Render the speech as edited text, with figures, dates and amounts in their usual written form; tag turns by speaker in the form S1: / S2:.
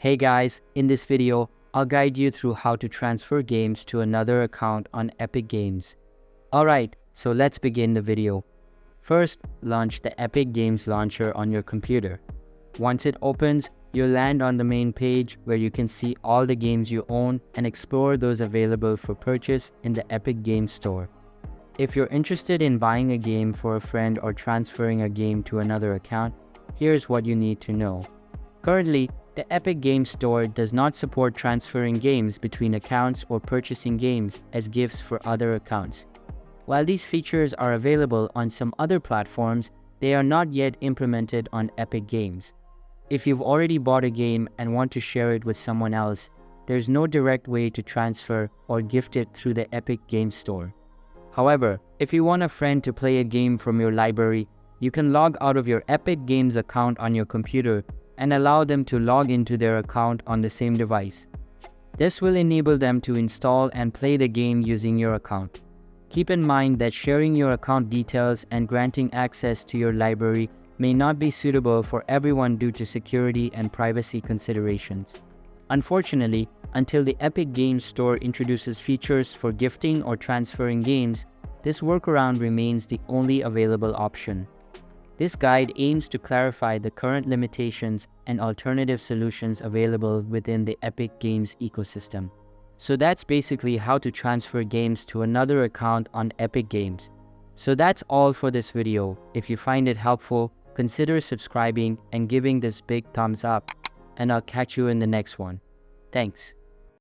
S1: Hey guys, in this video, I'll guide you through how to transfer games to another account on Epic Games. Alright, so let's begin the video. First, launch the Epic Games launcher on your computer. Once it opens, you'll land on the main page where you can see all the games you own and explore those available for purchase in the Epic Games Store. If you're interested in buying a game for a friend or transferring a game to another account, here's what you need to know. Currently, the Epic Games Store does not support transferring games between accounts or purchasing games as gifts for other accounts. While these features are available on some other platforms, they are not yet implemented on Epic Games. If you've already bought a game and want to share it with someone else, there's no direct way to transfer or gift it through the Epic Games Store. However, if you want a friend to play a game from your library, you can log out of your Epic Games account on your computer and allow them to log into their account on the same device. This will enable them to install and play the game using your account. Keep in mind that sharing your account details and granting access to your library may not be suitable for everyone due to security and privacy considerations. Unfortunately, until the Epic Games Store introduces features for gifting or transferring games, this workaround remains the only available option. This guide aims to clarify the current limitations and alternative solutions available within the Epic Games ecosystem. So that's basically how to transfer games to another account on Epic Games. So that's all for this video. If you find it helpful, consider subscribing and giving this big thumbs up, and I'll catch you in the next one. Thanks.